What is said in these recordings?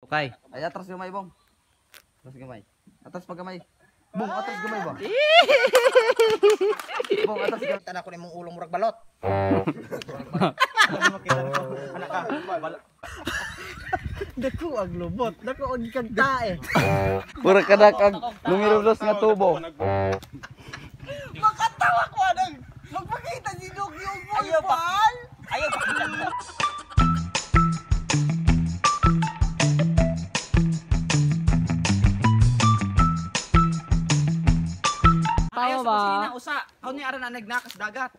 Okay. Ay, atras gamay, bong. Atras gamay. Atras pa gamay. Bong, atras gamay, bong. Bong, atras gamay. Tanan ko ni mong ulong murag balot. Dako ang lubot, dako ang kagtae. Pura kanak ang numirulos nga tubo. Makatawa ko anang magpakita si Dog yung ball. Ayaw pakita mo. Tama Ayaw ba? pag sinina usa. Ako ni aran na nagnakas dagat.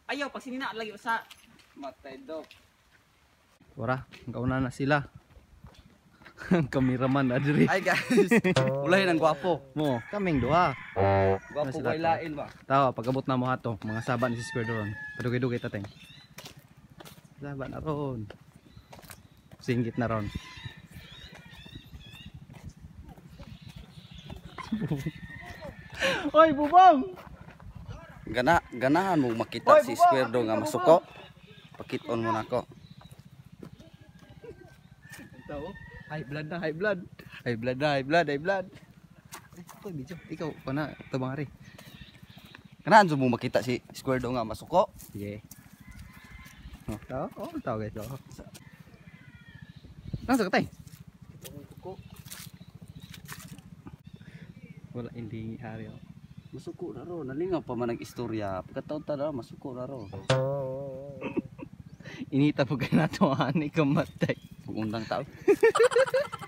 Ayaw pag sinina lagi usa. Matay, dog. Wara, kauna na sila. Ang kameraman na diri. Ay, guys. Ulahin ang gwapo. Mo, kaming duha. Gwapo sila kay to? lain ba? Tawa, pagabot na mo hato, mga saban ni si Square doon. Padugay-dugay tateng. Saban na ron. Singgit na ron. Oy, bubong! Ganahan mo makita si Square nga masuko. Pakiton mo nako. High blood na, high blood. High blood na, high blood, high blood. Oy, bijo, ikaw pa na, tabang ari. Ganahan mo makita si Square nga masuko. Sige. Oh, tao? Oh, tao guys. Oh. Nasa katay? Wala hindi hari. Oh. Masuko na ro, nalingaw pa man ang istorya. Pagkataon ta na masuko na ro. Inita po kayo na ito, ani kamatay. Undang tao.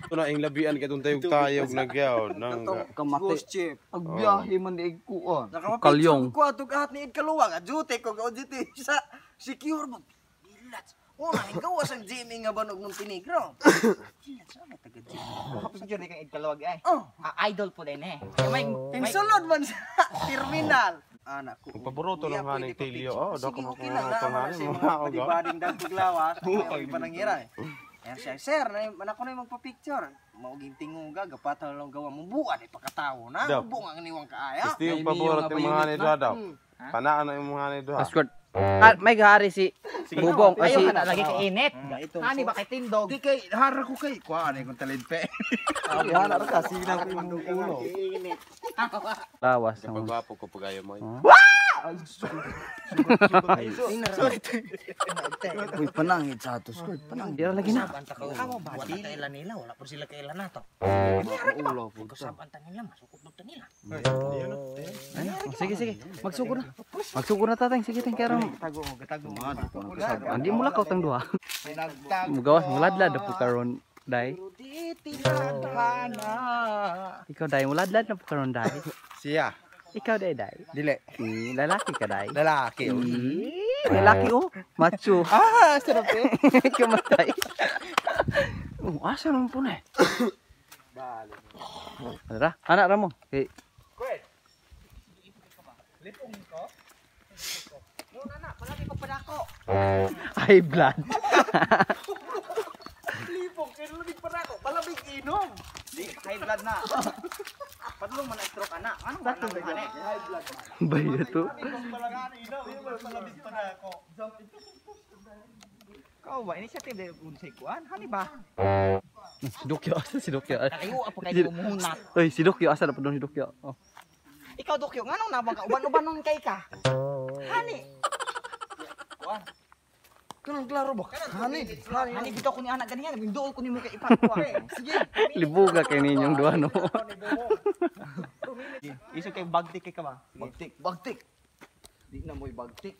Ito na ang labian kitong tayog tayog nagyaw nang Kamati. Chip. Ang biyahe man di kuan. Kalyong. Ko ato kahat ni Idkaluwang, adjute ko adjute sa secure mo. Bilats. Una gawas ang Jimmy nga banog ng tinigro. Bilats sa taga Jimmy. Kapag ni kang Idkaluwag ay. Oh, Idol po din eh. May tingsulod man sa terminal. Anak ko. paboruto ng haning tilyo. Oh, dako mo Sige, kung ano pangalan mo. Badibading dagdag lawas. Ay, panangira eh. Ayan siya, sir, man ako na yung magpa-picture. Mauging tinguga, gapata lang gawa mo. Buwan eh, pagkatao na. Dap. Buwan ang niwang kaaya. Gusto yung paborot yung mga hanay doha daw. Panaan na yung mga hanay doha. Passport. Ah, may gahari si Bubong kasi ayaw ka na lagi ka init. Hani ba kay tindog? Di kay, hara ko kay. Kuhaan eh, kung talidpe. Yan ara ka sina ko yung ulo. lawas. Pagwapo ko pagayo mo. Uy, panangit sa ato Square. Panangit. Dira lagi na. Amo ba? Wala kailan nila, wala po sila kailan na to. Ulo po. Kasaban ta nila, masukot na nila. Oh, sige, sige. Magsugo na. Magsugo na tateng. Sige, teng karon. Tago mo, gatago mo. Andi mo lakaw tang duha. Mugawas muladlad na po karon dai. Di tinadhana. Ikaw dai muladlad na po karon dai. Siya. Ikaw dai dai. Dili. Lalaki ka dai. Lalaki. Lalaki oh. Macho. Ah, sarap eh. Kamatay. Oh, asa naman po na eh. Tara, anak ramo. Okay. High blood. Lipong, kaya lumig pa na ako. Malamig inom. Di high blood na. Padulong man stroke ana. Ano ba nang ani? High blood. Bayo to. Palangan inom, malamig pa na ako. Kau ba initiative de unsay kuan? Hani ba? Si Dokyo asa si Dokyo. Kalayo apo kay umuhunat. Oy, si Dokyo asa na padong si Dokyo. Oh. Ikaw dokyo nganong nabang ka uban-ubanon kay ka? Hani. Kuan. Kanang klaro ba? Hani dito ko ni anak ganiyan, binduol ko nimo kay ipakwa. Sige. Libuga kay ninyong duha no. Iso kay bagtik kay ka ba? Bagtik. Di na mo'y bagtik.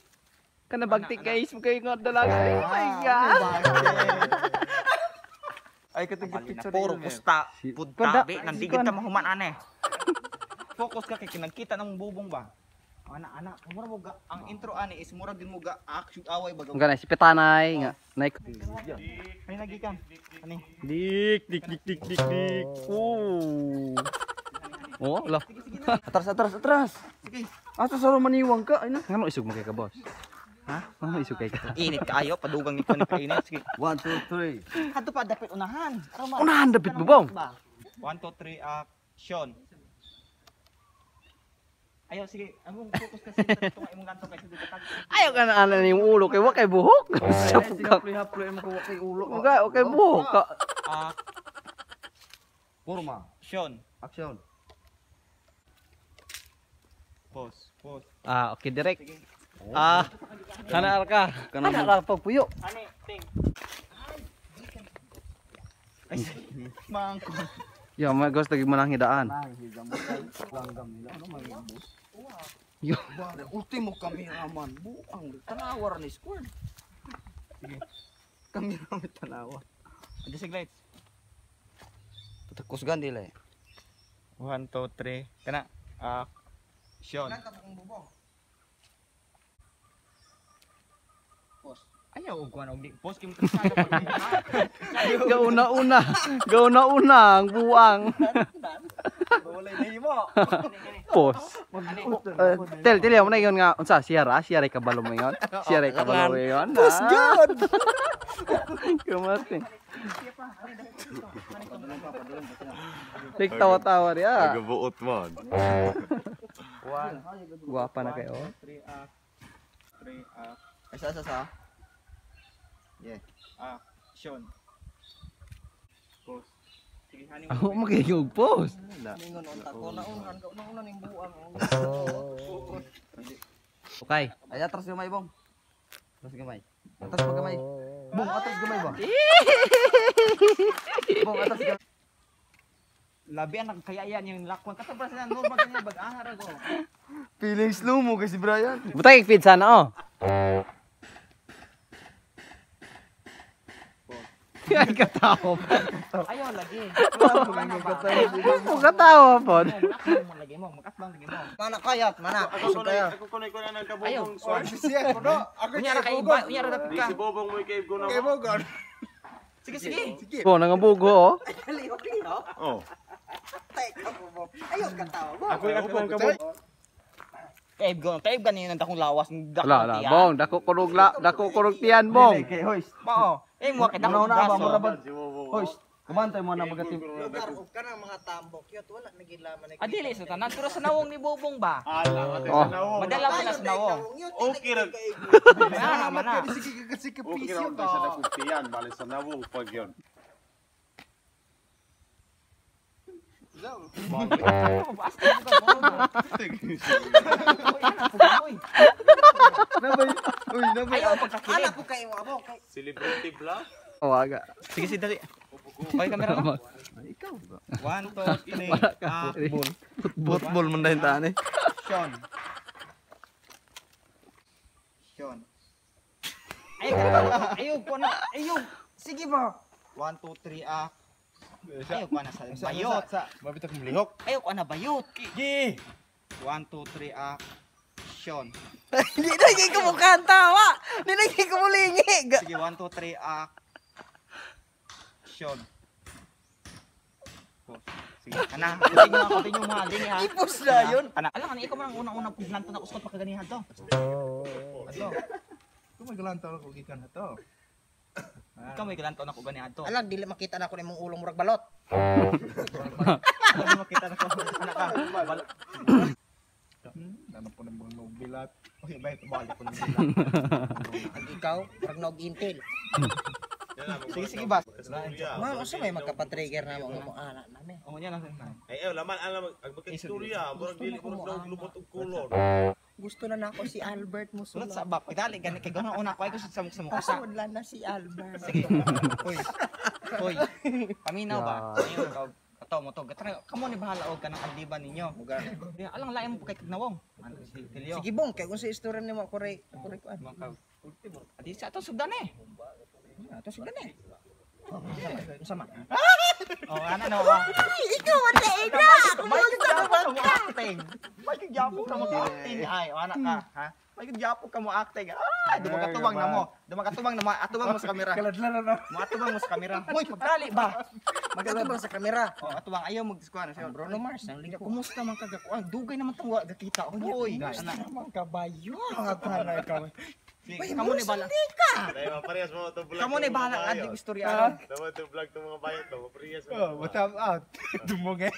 Kana bagtik kay ismo kay nga dalaga. Oh my god. Ay, katong picture Puro pusta. Pada- Pudtabi nandigid ta mahuman ane. Focus ka kay kinagkita ng bubong ba? Anak, mura mo ga ang intro ani is mura din mo ga action away baga. Ang ganay si Petanay nga. Nay. May nagikan. Ani? Dik dik dik dik dik dik. Oh, lah. Atras. Ato sa maniwang ka. Ay na. Ngano isog mo kay ka, boss? Ha? Ngano isog kay ka? Init kaayo padugang nito ni kainit. Sige. 1 2 3. Kadto pa dapat unahan. Unahan dapat bubong. 1 2 3 action. Ayaw, sige. Among focus kasi sa itong imong ganto kay sige katag. Ayaw ka na ana yung ulo kay wa kay buhok. Haploy mo ko kay ulo. Okay buhok ka. Forma. Action. Action. Pause. Okay direct. Kana ka. Kana pag puyo. Ani, ting. Ay, mangko. Yo, may gusto lagi manang hidaan. Yo, Ultimo kameraman. Buang tanawar ni squad. Kameraman tanawa. Adjust lights. Takus gandi le. 1 2 3. Kana. Action. Ayaw og kuan og di post kim kasada pag. gauna ang buang. Wala na himo. Pos. Tel mo na yon nga unsa siyara kabalo mo yon. Siyara kabalo mo yon. Pos god. Kumaste. Tik tawa-tawa dia. Nagabuot man. Guwapa na kayo. 3 Sa. Yeah. Action. Pause. Sige, haning Ako magiging pos. Ningon unta ko nauna ning buang. Okay. Ay atras gamay bong. Atras gamay. Atras pa gamay. Bong atras gamay ba? Bong atras gamay. labian ang kayayan yung lakwan katabra sa normal kanya bag-ahar ako. Feeling slow mo kasi Brian. Butay feed sana oh. Ay katawa po. Ayaw lagi. Mo katawa po. Mo lagi mo, makatbang lagi mo. Mana kayat, mana? Ako kunay ko na ng kabubong sword. Siya ko no. Ako Unya ra kay iba, unya ra dapat ka. Si Bobong mo i-cave ko na. Sige sige. Po nangabugo oh. Liho. Oh. Ayaw katawa mo. Ako ang kabubong. Cave ganin ang dakong lawas ng dakong Wala, tiyan. bong, dako kurog tiyan bong. Kay hoist. Mao, mo kay dakong Ano na ba braso. mo rabad? Si Bobong. Hoist. Kumantay mo na magatim. Lugar ug kana mga tambok yot wala nagilaman ni. Adili sa tanan pero sa nawong ni Bobong ba? Ala, Oh. Madala mo na sa nawong. Okay ra. Mana. Sige kasi Okay ra tayo sa dakutian, bali sa nawong pag yon. Ayaw pagkakilig. Anak ko kay mo abo kay. Celebrity vlog. Oh, aga. Sige si dali. Okay kamera mo. Ikaw ba? 1 2 3 Football man dahin taan eh. Sean. Sean. Ayaw ko na. Ayaw. Sige ba? 1 2 3 Ayaw ko na sa bayot. Mabita kong lihok. Ayaw ko na bayot. Gi. 1 2 3 Sean. Hindi na ko mo kantawa. Hindi na ko mo lingi. Sige 1 2 3 Sean. Sige, ana, continue mo ha, ding ha. Ipos na yun. Ana, alam ka ikaw man ang unang-unang puglanto na uskot pagkaganihan to. Ato. Kung may galantaw ko gikan na to. Ikaw may galanto na ko ganihan to. Alam dili makita na ko nimong ulong murag balot. Alam mo makita na ko anak ka. Ano po ng mga bilat. Oy, bay balik ko lang. Ang ikaw murag nog intel. Sige bas. Ma'am, asa may magka-trigger na mo ana nami. Oh, nya lang sa. Ay, laman alam ang magka-istorya, murag dili ko daw lubot og kulor. Gusto na nako si Albert mo Sulat sa bak, dali gani kay gano una ko ay gusto sa mukha sa. Pasod lang na si Albert. Sige. Hoy. Paminaw ba? Ayun ka. Ato mo to. Gatara kamo ni bahala og kanang aldiban ninyo. Alang lain mo kay Kagnawong. Ano si Tilio? Sige bong, kay kung sa istorya nimo kore kuan. Adi sa ato sugdan eh. Ato siguro na. Sama. Oh, ana na ba? Ikaw wala ina. May gyapon ka mo acting. May gyapon ka mo acting. Ay, ana ka, ha? May gyapon ka mo acting. Ay, dumagatubang na mo. Dumagatubang na mo. Atubang mo sa kamera. Kaladlan na. Mo atubang mo sa kamera. Hoy, pagdali ba? Magkatubang sa kamera. Oh, atubang ayaw mo diskuan siya. Bruno Mars, ang liga ko. Kumusta man ka gakuan? Dugay naman tong wa gakita. Hoy, ana. Ang kabayo. Ang agana ka. Kamu ni bala. Dahil parehas mo to vlog. Kamu ni bala ading istorya. Dapat to vlog to mga bayad to, parehas mo. Out. Dumog eh.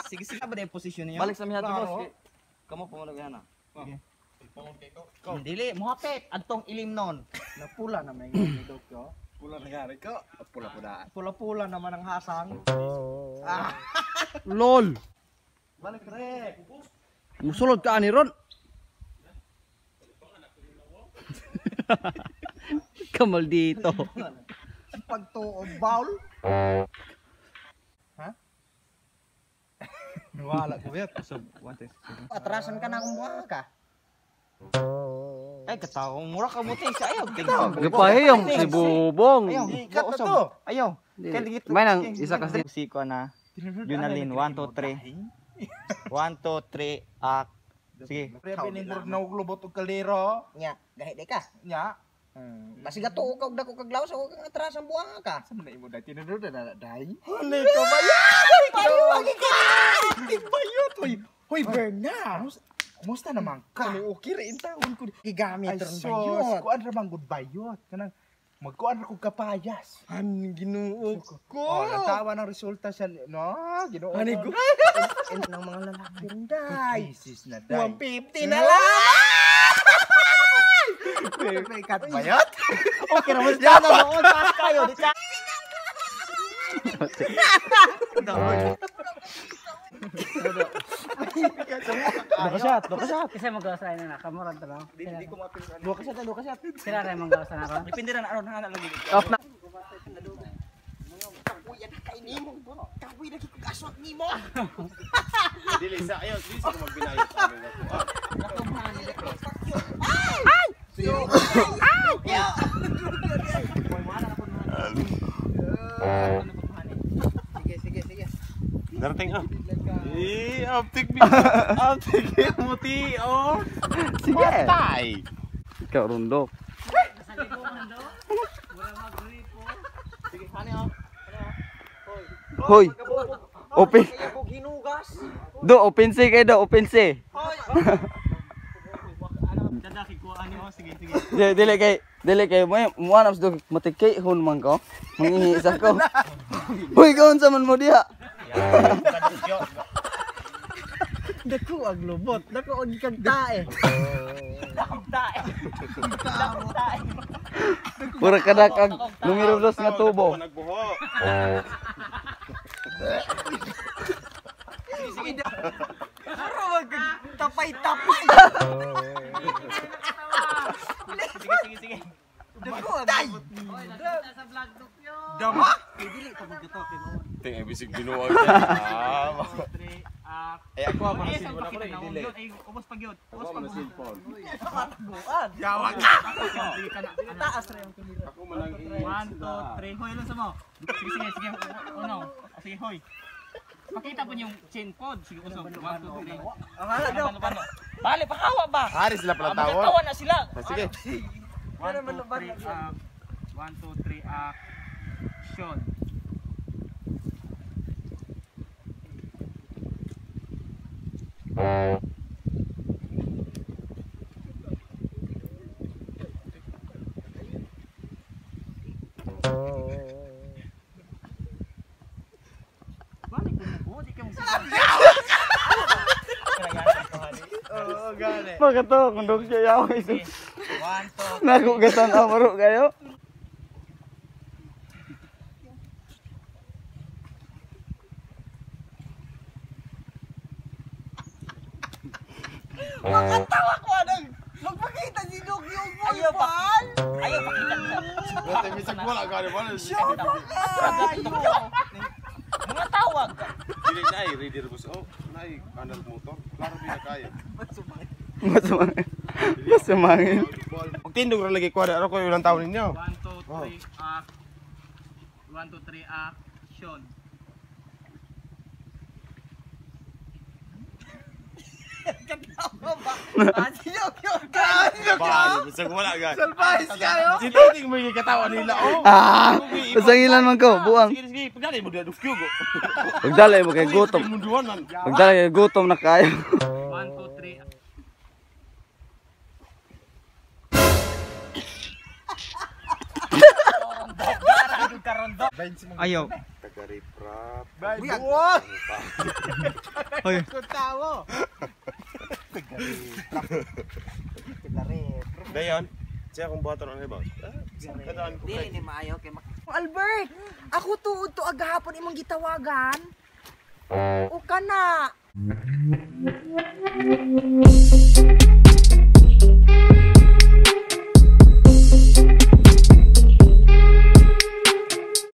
Sige, sige. Ba na yung posisyon niyo? Balik sa miha boss. Kamu pumulog na. Dili, muhapit. Adtong ilim nun. Napula na may ngidok ko. Pula na gari ko. Pula-pula. Pula-pula naman ang hasang. LOL. Balik re. Musulod ka ani ron. Kamal dito. Pagtuo bowl. Ha? Wala ko bet. Atrasan ka na kung buha ka. Ay, kataong mura ka buti sa ayaw. Gapahiyong si Bubong. Ayaw, Ikat na to. Ayaw. May nang isa kasi. Siko na. Junalin, 1, 2, 3. 1, 2, 3, ak. Sige. Pinindor na uglobot og kalero. Nya, gahi di ka. Nya. Basi gato ka og dako kag lawas o kang atrasan buha ka. Sa man imo dai tinidor na dai. Hali ko ba yan? Paliwagi ka. Tibayot hoy. Hoy Bernard. Kumusta naman ka? Okay rin taon ko. Gigamit ron bayot. Kuan ra bang good bayot. Kanang magkuan ra kog kapayas. Han Ginoo ko. Oh, natawa ng resulta sa no, Ginoo. Ani ko. Nang mga lalaki rin dai. Sis na dai. 150 na lang. May kat bayot. Okay, ramas na noon. Taas kayo. Di ka. Bakasyat. Kasi mag-gawasan na kamuran to lang. Hindi ko mapilitan. Luka siya. Sila rin mag-gawasan ako. Depende na aron na lagi. Off na. Kapuyan kay nimo. Kapuy lagi ko gaswat nimo. Dili sa ayo, dili sa magbinayot amin ako. Sige. Darating ah. Aptik muti oh. Sige. Patay. Ikaw rundok. Hoy. Open. Do open si kayo do open si. Dadaki ko ano, sige. Dili kay mo anam do matikay hun man ko. Mangihi sa ko. Hoy kaon sa man mo diha. Dako ang lubot. Dako ang kagtae. Pura kada kag numero 2 nga tubo. Nagbuho. Tapay-tapay. Sige. Dako ang lubot. Sa vlog dok yun. Dama. Ting bisig binuwag yan. 3, ak. Ay ako ang Ay, manasin saan mo na ko pakita na na i-delay. Ay, ubos pag yun. Ako ang manasin phone. Yawa Sige ka na. Taas ra yung kamera. Ako man ang 1, 2, 3. Hoy, lang sa mo. Sige. Uno. Sige, hoy. Pakita po yung chain code. Sige, usog. 1, 2, 3. Ang hala daw. Ano? Bale, pahawa ba? Hari sila pala tawon. Magkatawa na sila. Sige. 1, 2, 3, 1, 2, 3, action. Balik mo, di ka magsasabi. Oo, gani. Pagkato kundok siya yaw Sige. iso. 1, 2, Nagugatan amaro kayo. Makatawa ko anong magpakita si Dok yung ball. Ayaw, pakita mo. Wala bisag wala gani wala. Mga tawag. Dili na ay ready rebus. Oh, nay anak motor. Klaro di na kaya. Masumangin. Magtindog ra lagi kuha ara ko ilang taon ninyo. 1, 2, 3, act. 1, 2, 3, action. Bali bisag wala gani. Salbahis kayo. Si Titing mo katawa nila oh. Pasangilan man ko, buang. Sige, pagdali mo daduk yugo. Pagdalay mo kay gutom. Munduan man. Pagdalay kay gutom na kayo. 1, 2, 3. Ayaw. Tagariprap. Buyag. Hoy, Kung tawo. Dayon, siya kung buhaton ang ibaw. Kadaan ko kay. Albert, ako tuod to agahapon imong gitawagan. O kana.